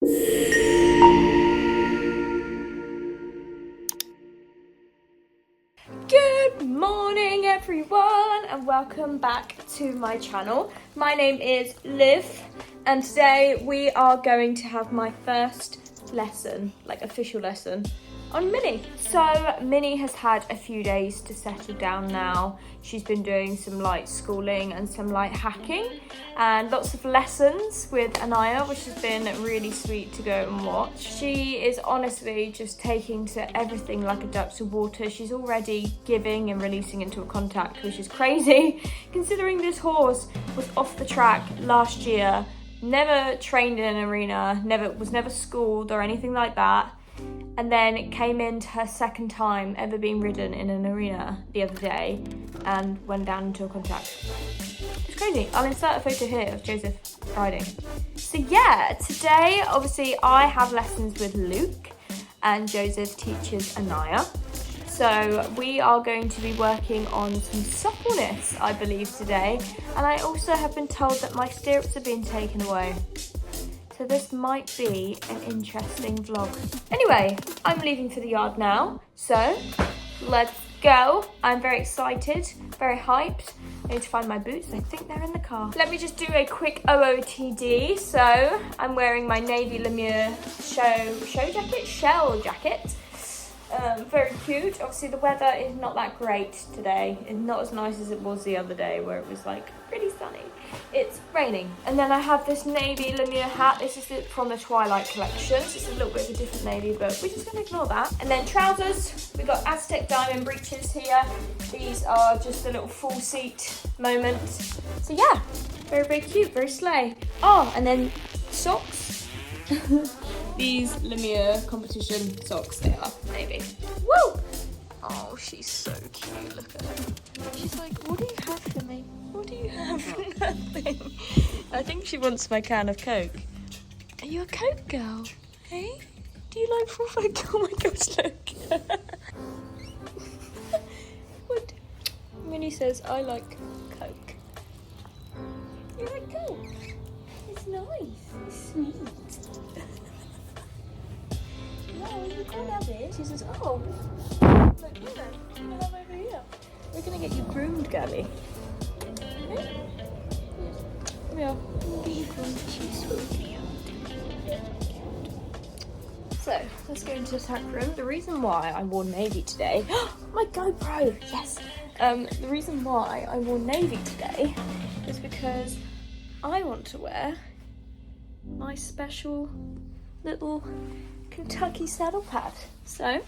Good morning everyone and welcome back to my channel. My name is Liv and today we are going to have my first lesson, like official lesson, on Minnie. So Minnie has had a few days to settle down now. She's been doing some light schooling and some light hacking and lots of lessons with Anaya, which has been really sweet to go and watch. She is honestly just taking to everything like a duck to water. She's already giving and releasing into a contact, which is crazy considering this horse was off the track last year, never trained in an arena, was never schooled or anything like that. And then it came into her second time ever being ridden in an arena the other day and went down into a contact. It's crazy. I'll insert a photo here of Joseph riding. So yeah, today obviously I have lessons with Luke and Joseph teaches Anaya. So we are going to be working on some suppleness, I believe, today. And I also have been told that my stirrups are being taken away. So this might be an interesting vlog. Anyway, I'm leaving for the yard now, so let's go. I'm very excited, very hyped. I need to find my boots. I think they're in the car. Let me just do a quick OOTD. So I'm wearing my navy Lemure shell jacket. Very cute. Obviously the weather is not that great today. It's not as nice as it was the other day where it was like pretty sunny. It's raining. And then I have this navy Lemure hat. This is from the Twilight collection. So it's a little bit of a different navy, but we're just gonna ignore that. And then trousers. We've got Aztec diamond breeches here. These are just a little full seat moment. So yeah, very, very cute, very slay. Oh, and then socks. These Lemure competition socks they are, maybe. Woo! Oh, she's so cute, look at her. She's like, what do you have for me? What do you have? Nothing. I think she wants my can of Coke. Are you a Coke girl? Hey? Do you like full Coke? Oh my gosh, look. What? Minnie says, I like Coke. You like Coke? It's nice. It's sweet. No, you can't have it. She says, oh, look here then. You can have over here. We're going to get you groomed, Gabby. Okay? Yeah. We'll get you groomed. She's sweet. So, let's go into the tack room. The reason why I wore navy today... my GoPro! Yes! The reason why I wore navy today is because I want to wear my special little Kentucky saddle pad. So,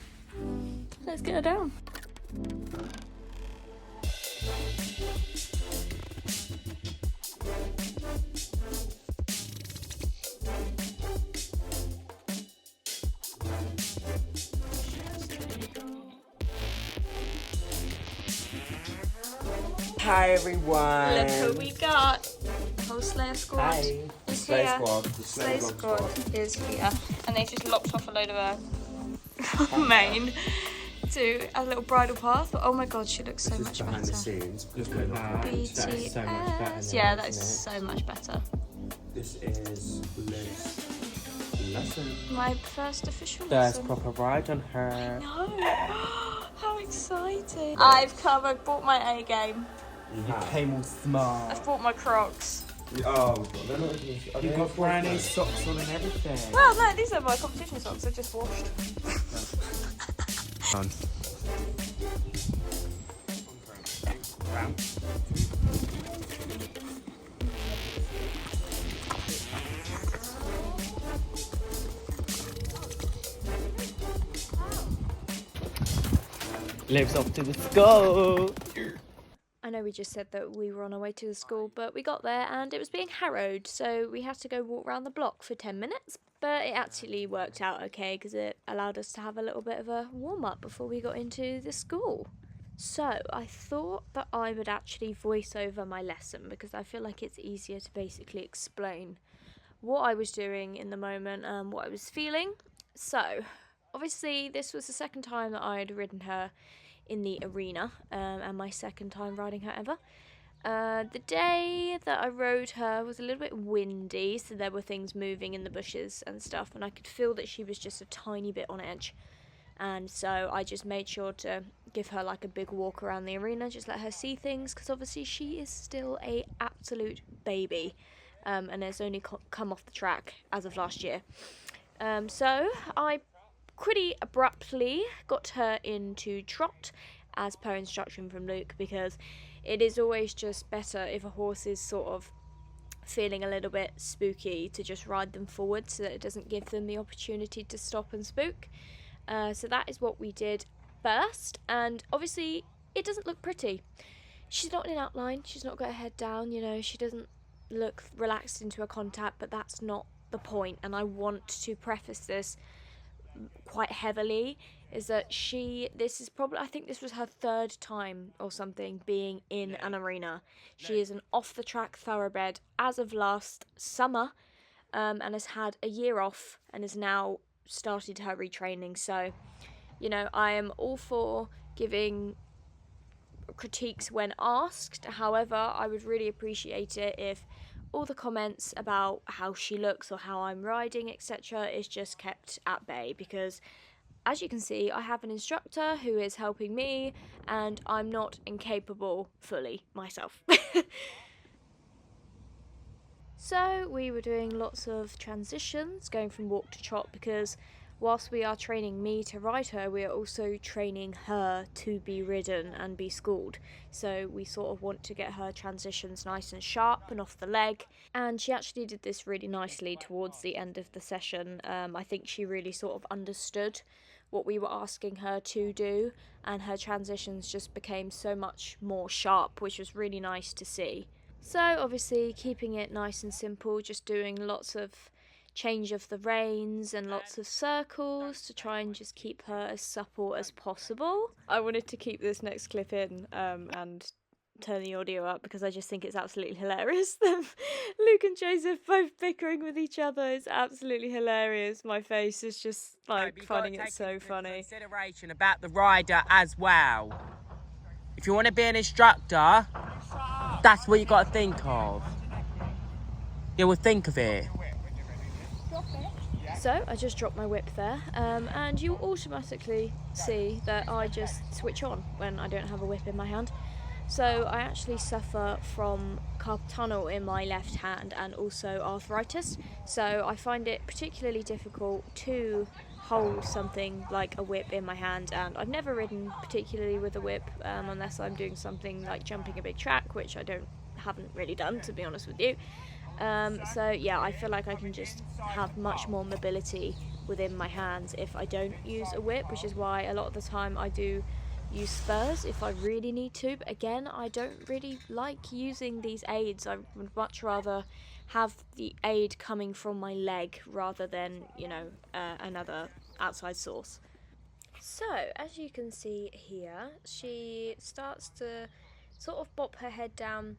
let's get her down. Hi everyone! Look who we got! The whole Slayer squad. Hi! Is Slay here. squad. The Slay squad is here. And they just lopped off a load of her mane to a little bridle path. But oh my god, she looks so much behind better. the scenes. Look at that. BTS. That is so much better now, Yeah, that is isn't so much better. it? This is Liv's lesson. My first official First lesson. proper ride on her. No! How exciting! I've bought my A game. You came all smart. I've bought my Crocs. Oh god, they're not even... You've got brand new socks on and everything. Well, no, these are my competition socks. I just washed. Lives off to the school. I know we just said that we were on our way to the school, but we got there and it was being harrowed, so we had to go walk around the block for 10 minutes. But it actually worked out okay because it allowed us to have a little bit of a warm-up before we got into the school. So I thought that I would actually voice over my lesson because I feel like it's easier to basically explain what I was doing in the moment and what I was feeling. So obviously this was the second time that I had ridden her in the arena and my second time riding her ever. The day that I rode her was a little bit windy, so there were things moving in the bushes and stuff, and I could feel that she was just a tiny bit on edge. And so I just made sure to give her like a big walk around the arena, just let her see things, because obviously she is still a absolute baby, and has only come off the track as of last year. So I pretty abruptly got her into trot as per instruction from Luke, because it is always just better if a horse is sort of feeling a little bit spooky to just ride them forward so that it doesn't give them the opportunity to stop and spook. So that is what we did first, and obviously it doesn't look pretty. She's not in outline, she's not got her head down, you know, she doesn't look relaxed into a contact, but that's not the point, and I want to preface this quite heavily, is that this is probably, I think this was her 3rd time or something being in an arena. She is an off-the-track thoroughbred as of last summer, and has had a year off and has now started her retraining. So, you know, I am all for giving critiques when asked. However, I would really appreciate it if all the comments about how she looks or how I'm riding, etc., is just kept at bay, because as you can see, I have an instructor who is helping me, and I'm not incapable fully myself. So we were doing lots of transitions, going from walk to trot, because whilst we are training me to ride her, we are also training her to be ridden and be schooled. So we sort of want to get her transitions nice and sharp and off the leg. And she actually did this really nicely towards the end of the session. I think she really sort of understood what we were asking her to do, and her transitions just became so much more sharp, which was really nice to see. So obviously keeping it nice and simple, just doing lots of change of the reins and lots of circles to try and just keep her as supple as possible. I wanted to keep this next clip in and turn the audio up because I just think it's absolutely hilarious. Luke and Joseph both bickering with each other. It's absolutely hilarious. My face is just like finding it so funny. Consideration about the rider as well. If you want to be an instructor, that's what you got to think of. You will think of it. So I just dropped my whip there, and you automatically see that I just switch on when I don't have a whip in my hand. So I actually suffer from carpal tunnel in my left hand and also arthritis, so I find it particularly difficult to hold something like a whip in my hand, and I've never ridden particularly with a whip unless I'm doing something like jumping a big track, which I haven't really done, to be honest with you. So yeah, I feel like I can just have much more mobility within my hands if I don't use a whip, which is why a lot of the time I do use spurs if I really need to. But again, I don't really like using these aids. I would much rather have the aid coming from my leg rather than, you know, another outside source. So as you can see here, she starts to sort of bop her head down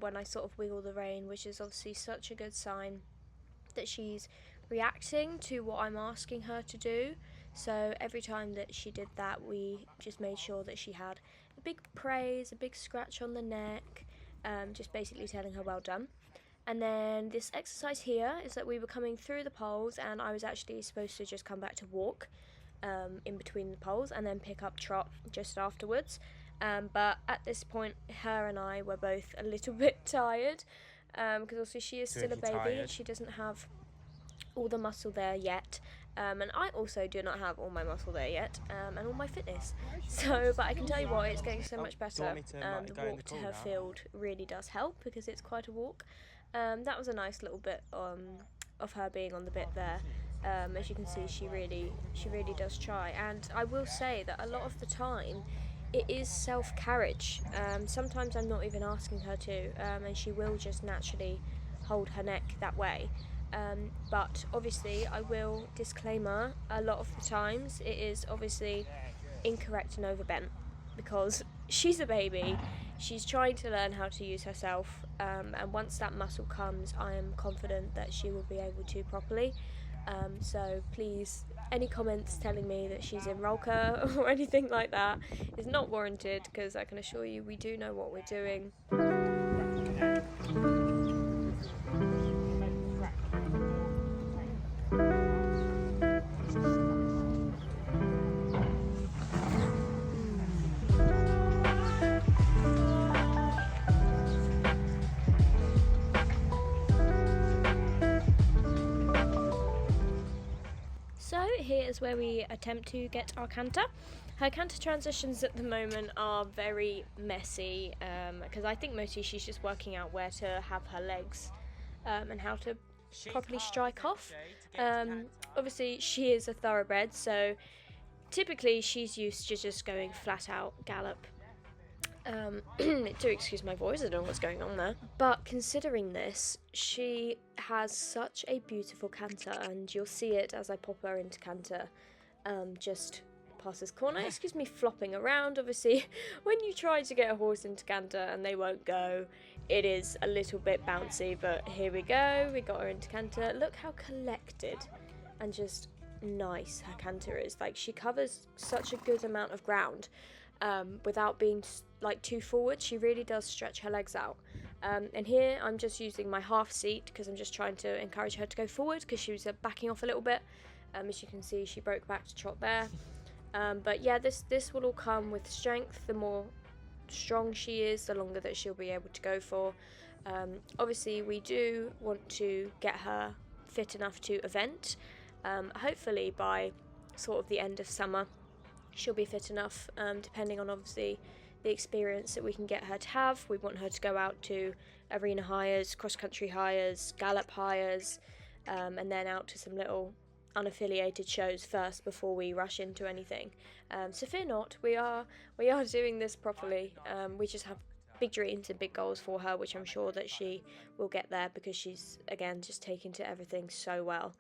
when I sort of wiggle the rein, which is obviously such a good sign that she's reacting to what I'm asking her to do. So every time that she did that, we just made sure that she had a big praise, a big scratch on the neck, just basically telling her well done. And then this exercise here is that we were coming through the poles, and I was actually supposed to just come back to walk in between the poles and then pick up trot just afterwards. But at this point, her and I were both a little bit tired, because also she is still a baby and she doesn't have all the muscle there yet, and I also do not have all my muscle there yet, and all my fitness. So, but I can tell you what, it's getting so much better. The walk to her field really does help because it's quite a walk. That was a nice little bit of her being on the bit there. As you can see, she really does try, and I will say that a lot of the time it is self-carriage. Sometimes I'm not even asking her to, and she will just naturally hold her neck that way. But obviously, I will disclaimer, a lot of the times it is obviously incorrect and overbent because she's a baby, she's trying to learn how to use herself, and once that muscle comes, I am confident that she will be able to properly. So please, any comments telling me that she's in Rolka or anything like that is not warranted, because I can assure you we do know what we're doing. So here is where we attempt to get our canter. Her canter transitions at the moment are very messy, because I think mostly she's just working out where to have her legs and how to properly strike off. Obviously she is a thoroughbred, so typically she's used to just going flat out gallop. Do excuse my voice, I don't know what's going on there. But considering this, she has such a beautiful canter, and you'll see it as I pop her into canter, just past this corner. Excuse me flopping around. Obviously, when you try to get a horse into canter and they won't go, it is a little bit bouncy, but here we go, we got her into canter. Look how collected and just nice her canter is. Like, she covers such a good amount of ground. Without being like too forward. She really does stretch her legs out, and here I'm just using my half seat because I'm just trying to encourage her to go forward, because she was backing off a little bit. As you can see, she broke back to trot there, but yeah, this will all come with strength. The more strong she is, the longer that she'll be able to go for. Obviously we do want to get her fit enough to event. Hopefully by sort of the end of summer she'll be fit enough, depending on obviously the experience that we can get her to have. We want her to go out to arena hires, cross-country hires, gallop hires, and then out to some little unaffiliated shows first before we rush into anything. So fear not, we are doing this properly. We just have big dreams and big goals for her, which I'm sure that she will get there, because she's, again, just taken to everything so well.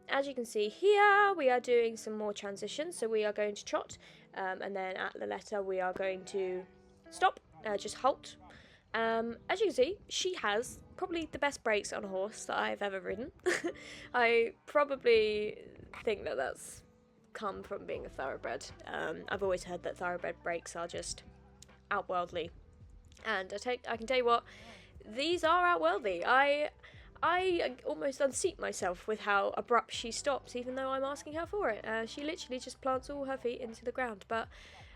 As you can see here, we are doing some more transitions. So we are going to trot, and then at the letter we are going to stop, just halt. As you can see, she has probably the best brakes on a horse that I've ever ridden. I probably think that that's come from being a thoroughbred. I've always heard that thoroughbred brakes are just outworldly, and I can tell you what, these are outworldly. I almost unseat myself with how abrupt she stops, even though I'm asking her for it. She literally just plants all her feet into the ground. But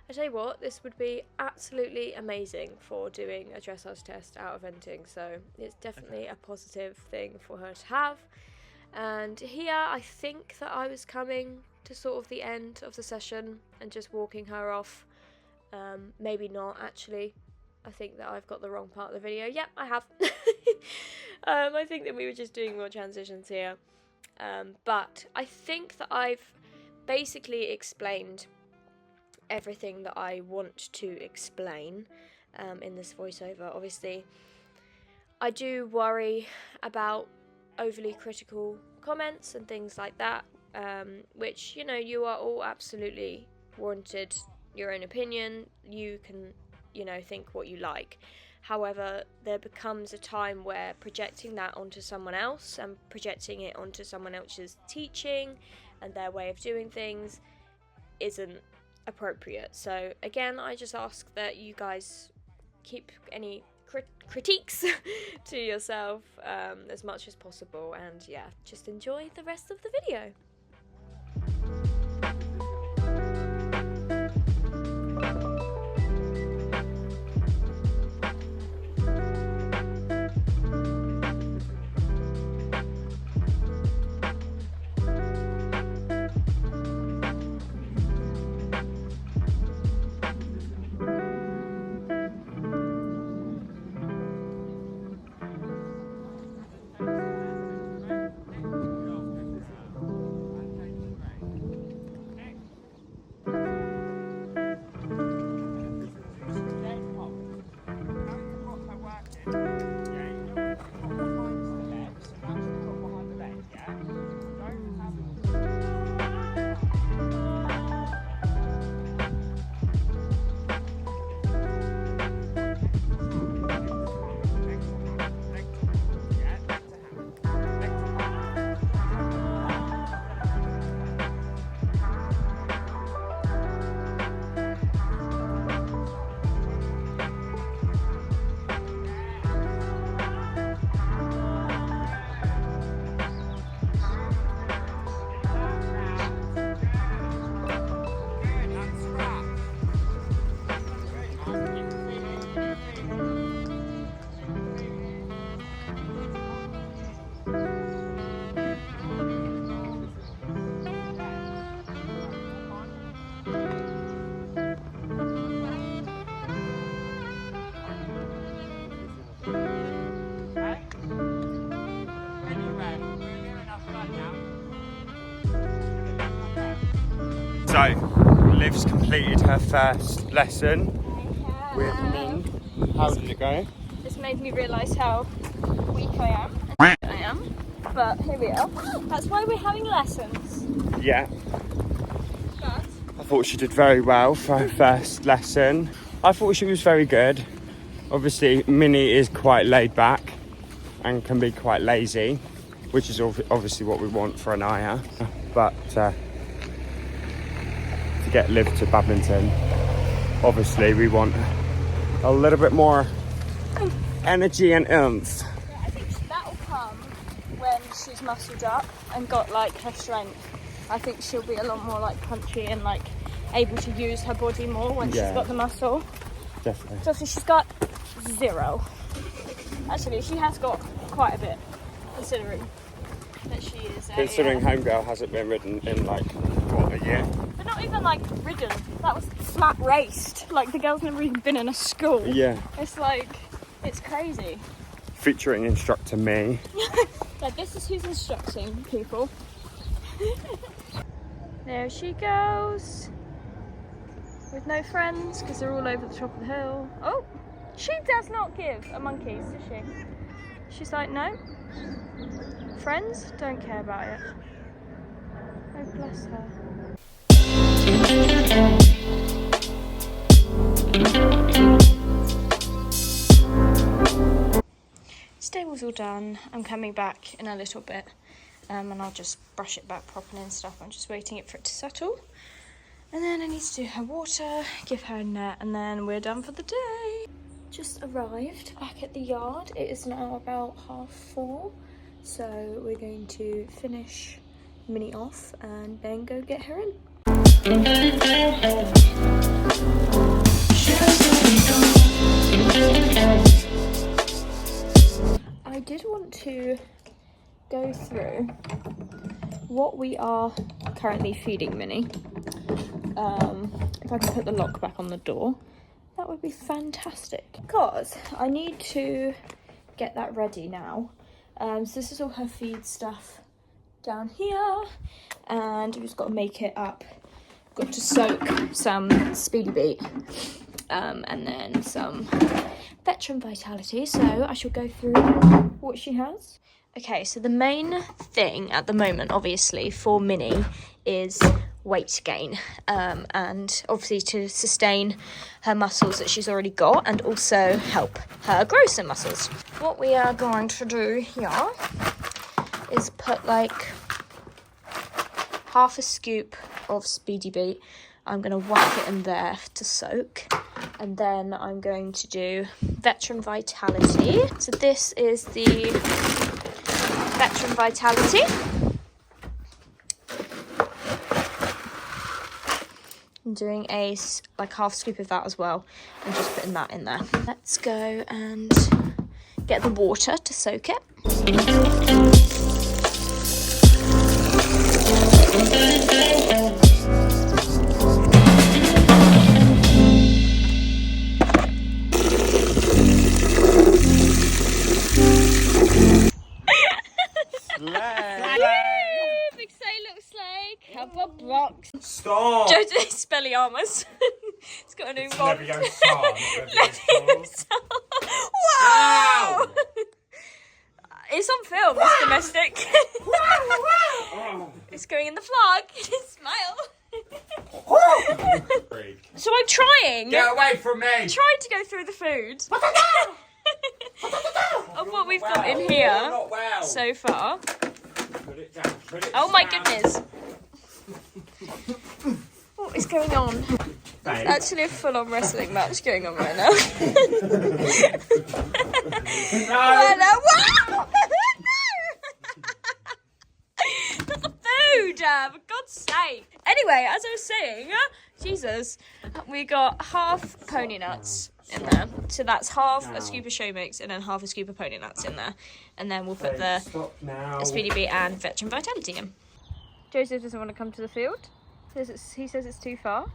I tell you what, this would be absolutely amazing for doing a dressage test out eventing, so it's definitely a positive thing for her to have. And here I think that I was coming to sort of the end of the session and just walking her off. Maybe not, actually. I think that I've got the wrong part of the video. Yep, I have. I think that we were just doing more transitions here. But I think that I've basically explained everything that I want to explain in this voiceover. Obviously, I do worry about overly critical comments and things like that, which, you know, you are all absolutely warranted. Your own opinion, you can, you know, think what you like. However, there becomes a time where projecting that onto someone else and projecting it onto someone else's teaching and their way of doing things isn't appropriate. So again, I just ask that you guys keep any critiques to yourself as much as possible, and yeah, just enjoy the rest of the video. So, Liv's completed her first lesson with Min. How did it go? This made me realise how weak I am. But here we are. That's why we're having lessons. Yeah. But I thought she did very well for her first lesson. I thought she was very good. Obviously, Minnie is quite laid back and can be quite lazy, which is obviously what we want for Anaya. But to get Liv to badminton, obviously we want a little bit more energy and oomph. yeah, I think that'll come when she's muscled up and got like her strength. I think she'll be a lot more like punchy and like able to use her body more when she's got the muscle. Definitely. So she's got 0. Actually, she has got quite a bit, considering that she is Considering Homegirl hasn't been ridden in like, what, a year? But not even like ridden. That was flat raced. Like the girl's never even been in a school. Yeah. It's like, it's crazy. Featuring instructor me. Like this is who's instructing people. There she goes. With no friends, because they're all over the top of the hill. Oh, she does not give a monkeys, does she? She's like, no. Friends don't care about it. Oh, bless her. Stable's all done. I'm coming back in a little bit, and I'll just brush it back properly and stuff. I'm just waiting for it to settle. And then I need to do her water, give her a net, and then we're done for the day. Just arrived back at the yard. It is now about 4:30, so we're going to finish Minnie off and then go get her in. I did want to go through what we are currently feeding Minnie. If I can put the lock back on the door, that would be fantastic. Because I need to get that ready now. So this is all her feed stuff down here, and we've just got to make it up. Got to soak some Speedy Beat, and then some Veteran Vitality. So I shall go through what she has. Okay, so the main thing at the moment, obviously, for Minnie is weight gain, and obviously to sustain her muscles that she's already got and also help her grow some muscles. What we are going to do here is put like half a scoop of Speedy Beat. I'm going to whack it in there to soak, and then I'm going to do Veteran Vitality. So this is the Veteran Vitality. I'm doing a like half scoop of that as well, and just putting that in there. Let's go and get the water to soak it. Big sleigh, little sleigh, cover blocks. Stop! Joe's Spelliarmus. It's got a new one. Wow! It's on film, it's domestic. It's going in the vlog. Smile. So I'm trying. Get away from me! Trying to go through the food. Of what we've got in here so far. Put it down, put it Oh my down. goodness. What is going on? There's actually a full-on wrestling match going on right now. No. Wow! Not the food, for God's sake. Anyway, as I was saying, Jesus, we got half pony nuts in there. So that's half a scoop of show mix and then half a scoop of pony nuts in there. And then we'll put the Speedy Beat and Veteran Vitality in. Joseph doesn't want to come to the field. He says it's too far.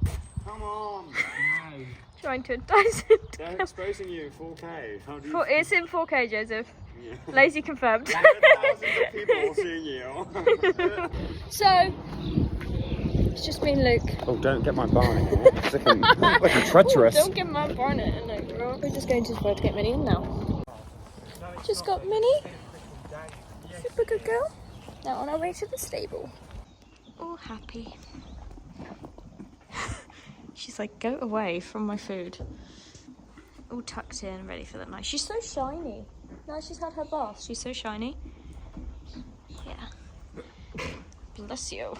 Come on. No. Trying to entice him to They're come. exposing you in 4K. How do you It's in 4K, Joseph. Yeah. Lazy confirmed. Thousands of people seeing you. So, It's just me and Luke. Oh, don't get my barnet in it. It's looking treacherous. Don't get my barnet in it, girl. We're just going to the toilet to get Minnie in now. Just got Minnie. Super good girl. Now on our way to the stable. All happy. She's like, go away from my food. All tucked in, ready for the night. She's so shiny. Now she's had her bath. She's so shiny. Yeah. Bless you.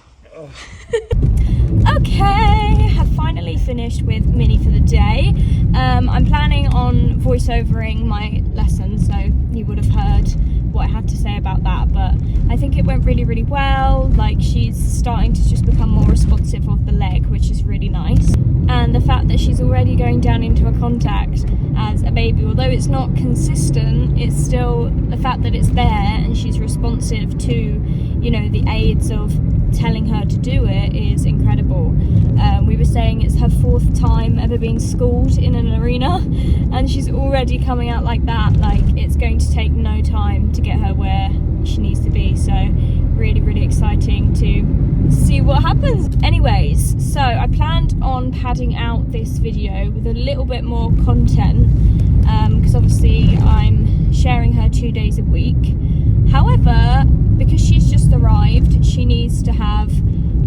Okay, have finally finished with Minnie for the day. I'm planning on voiceovering my lesson, so you would have heard what I had to say about that, but I think it went really, really well. Like, she's starting to just become more responsive of the leg, which is really nice. And the fact that she's already going down into a contact as a baby, although it's not consistent, it's still the fact that it's there and she's responsive to, you know, the aids of telling her to do it is incredible. We were saying it's her 4th time ever being schooled in an arena, and she's already coming out like that. Like, it's going to take no time to get her where she needs to be, so really, really exciting to see what happens. Anyways, so I planned on padding out this video with a little bit more content, because obviously I'm sharing her 2 days a week. However, because she's just arrived, she needs to have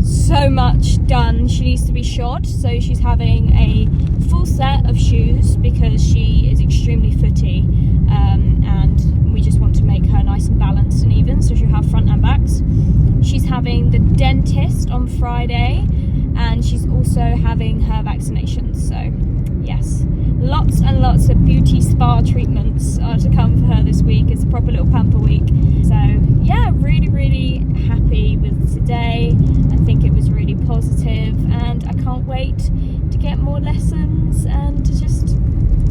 so much done. She needs to be shod, so she's having a full set of shoes because she is extremely footy, and we just want to make her nice and balanced and even, so she'll have front and backs. She's having the dentist on Friday, and she's also having her vaccinations, so yes, lots and lots of beauty spa treatments are to come for her this week. It's a proper little pamper week. So yeah, really, really happy with today. I think it was really positive, and I can't wait to get more lessons and to just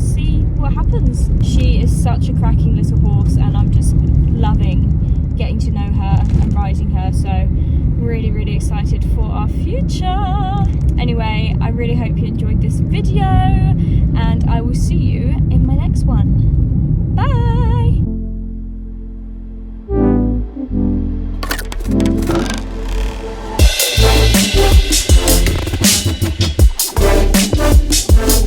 see what happens. She is such a cracking little horse, and I'm just loving getting to know her and riding her, so really, really excited for our future. Anyway, I really hope you enjoyed this video, and I will see you in my next one. Bye!